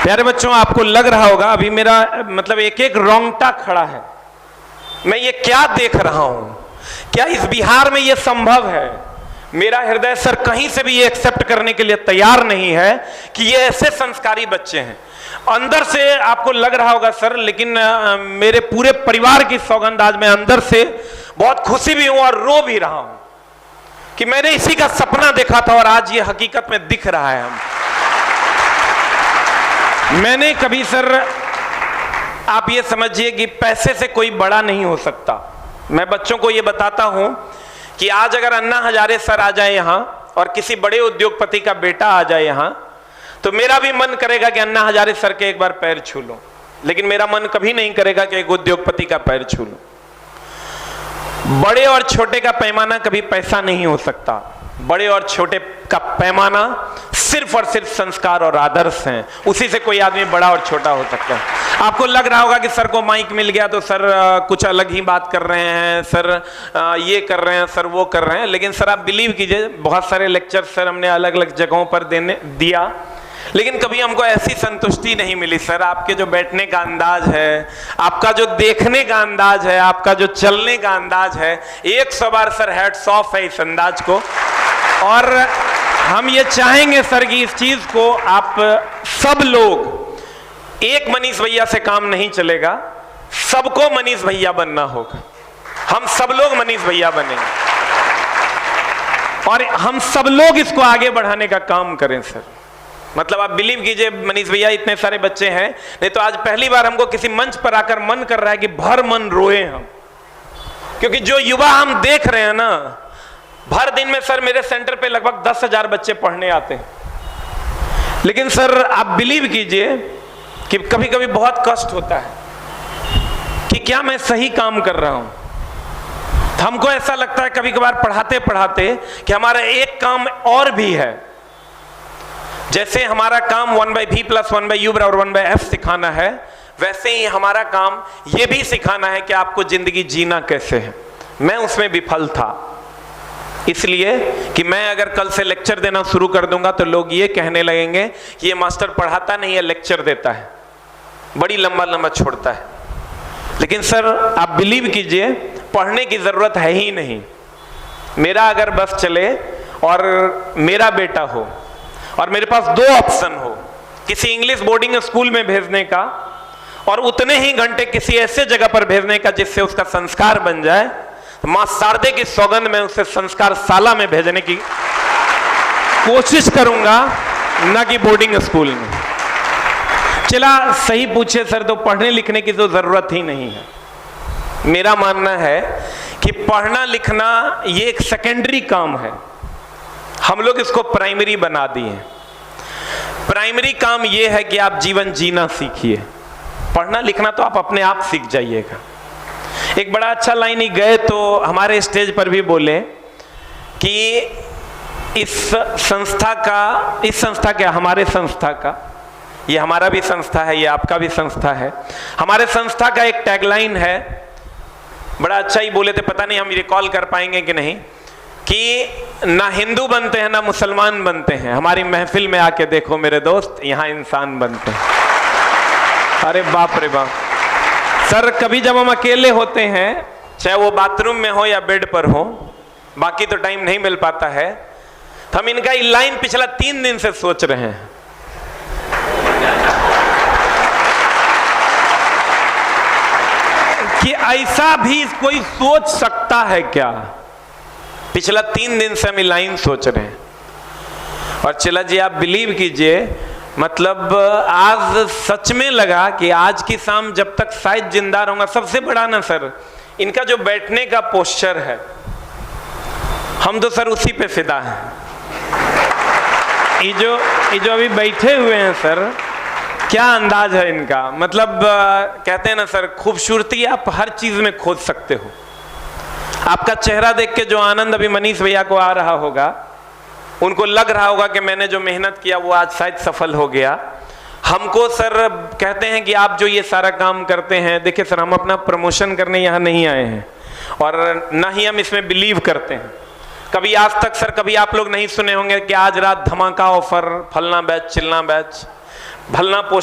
प्यारे बच्चों, आपको लग रहा होगा अभी मेरा मतलब एक एक रोंगटा खड़ा है। मैं ये क्या देख रहा हूं? क्या इस बिहार में ये संभव है? मेरा हृदय सर कहीं से भी ये एक्सेप्ट करने के लिए तैयार नहीं है कि ये ऐसे संस्कारी बच्चे हैं। अंदर से आपको लग रहा होगा सर, लेकिन मेरे पूरे परिवार की सौगंध आज मैं अंदर से बहुत खुशी भी हूं और रो भी रहा हूं कि मैंने इसी का सपना देखा था और आज ये हकीकत में दिख रहा है। मैंने कभी सर, आप ये समझिए कि पैसे से कोई बड़ा नहीं हो सकता। मैं बच्चों को ये बताता हूं कि आज अगर अन्ना हजारे सर आ जाए यहां और किसी बड़े उद्योगपति का बेटा आ जाए यहां, तो मेरा भी मन करेगा कि अन्ना हजारे सर के एक बार पैर छू लूं, लेकिन मेरा मन कभी नहीं करेगा कि एक उद्योगपति का पैर छू लूं। बड़े और छोटे का पैमाना कभी पैसा नहीं हो सकता। बड़े और छोटे का पैमाना सिर्फ और सिर्फ संस्कार और आदर्श हैं। उसी से कोई आदमी बड़ा और छोटा हो सकता है। आपको लग रहा होगा कि सर को माइक मिल गया तो सर कुछ अलग ही बात कर रहे हैं, सर ये कर रहे हैं, सर वो कर रहे हैं। लेकिन सर आप बिलीव कीजिए, बहुत सारे लेक्चर सर हमने अलग अलग जगहों पर दिया, लेकिन कभी हमको ऐसी संतुष्टि नहीं मिली। सर आपके जो बैठने का अंदाज है, आपका जो देखने का अंदाज है, आपका जो चलने का अंदाज है, 100 बार सर हैट्स ऑफ है इस अंदाज को। और हम ये चाहेंगे सर कि इस चीज को आप सब लोग, एक मनीष भैया से काम नहीं चलेगा, सबको मनीष भैया बनना होगा। हम सब लोग मनीष भैया बनेंगे और हम सब लोग इसको आगे बढ़ाने का काम करें सर। मतलब आप बिलीव कीजिए मनीष भैया, इतने सारे बच्चे हैं, नहीं तो आज पहली बार हमको किसी मंच पर आकर मन कर रहा है कि भर मन रोए हम, क्योंकि जो युवा हम देख रहे हैं ना, भर दिन में सर मेरे सेंटर पे लगभग 10,000 बच्चे पढ़ने आते हैं। लेकिन सर आप बिलीव कीजिए कि कभी कभी बहुत कष्ट होता है कि क्या मैं सही काम कर रहा हूं। तो हमको ऐसा लगता है कभी कभार पढ़ाते पढ़ाते कि हमारा एक काम और भी है। जैसे हमारा काम 1/v + 1/u और 1/f सिखाना है, वैसे ही हमारा काम यह भी सिखाना है कि आपको जिंदगी जीना कैसे है। मैं उसमें विफल था, इसलिए कि मैं अगर कल से लेक्चर देना शुरू कर दूंगा तो लोग ये कहने लगेंगे कि ये मास्टर पढ़ाता नहीं है, लेक्चर देता है, बड़ी लंबा लंबा छोड़ता है। लेकिन सर आप बिलीव कीजिए, पढ़ने की जरूरत है ही नहीं। मेरा अगर बस चले और मेरा बेटा हो और मेरे पास 2 ऑप्शन हो, किसी इंग्लिश बोर्डिंग स्कूल में भेजने का और उतने ही घंटे किसी ऐसे जगह पर भेजने का जिससे उसका संस्कार बन जाए, तो मां शारदे की सौगंध में उसे संस्कार शाला में भेजने की कोशिश करूंगा, ना कि बोर्डिंग स्कूल में। चला सही पूछे सर, तो पढ़ने लिखने की तो जरूरत ही नहीं है। मेरा मानना है कि पढ़ना लिखना ये एक सेकेंडरी काम है, हम लोग इसको प्राइमरी बना दिए। प्राइमरी काम यह है कि आप जीवन जीना सीखिए, पढ़ना लिखना तो आप अपने आप सीख जाइएगा। एक बड़ा अच्छा लाइन ही गए तो हमारे स्टेज पर भी बोले कि इस संस्था क्या, हमारे संस्था का, ये हमारा भी संस्था है, ये आपका भी संस्था है। हमारे संस्था का एक टैगलाइन है, बड़ा अच्छा ही बोले थे, पता नहीं हम रिकॉल कर पाएंगे कि नहीं, कि ना हिंदू बनते हैं ना मुसलमान बनते हैं, हमारी महफिल में आके देखो मेरे दोस्त, यहां इंसान बनते हैं। अरे बाप रे बाप सर, कभी जब हम अकेले होते हैं, चाहे वो बाथरूम में हो या बेड पर हो, बाकी तो टाइम नहीं मिल पाता है, तो हम इनका ये लाइन पिछला 3 दिन से सोच रहे हैं कि ऐसा भी कोई सोच सकता है क्या। पिछला 3 दिन से हम लाइन सोच रहे हैं। और चला जी आप बिलीव कीजिए, मतलब आज सच में लगा कि आज की शाम जब तक शायद जिंदा रहूंगा। सबसे बड़ा ना सर, इनका जो बैठने का पोस्चर है, हम तो सर उसी पे फिदा हैं। ये जो अभी बैठे हुए हैं सर, क्या अंदाज है इनका। मतलब कहते हैं ना सर, खूबसूरती आप हर चीज में खोज सकते हो। आपका चेहरा देख के जो आनंद अभी मनीष भैया को आ रहा होगा, उनको लग रहा होगा कि मैंने जो मेहनत किया वो आज शायद सफल हो गया। हमको सर कहते हैं कि आप जो ये सारा काम करते हैं, देखिए सर हम अपना प्रमोशन करने यहाँ नहीं आए हैं और ना ही हम इसमें बिलीव करते हैं। कभी आज तक सर कभी आप लोग नहीं सुने होंगे कि आज रात धमाका ऑफर, फलना बैच, चिलना बैच, भलना पोस्ट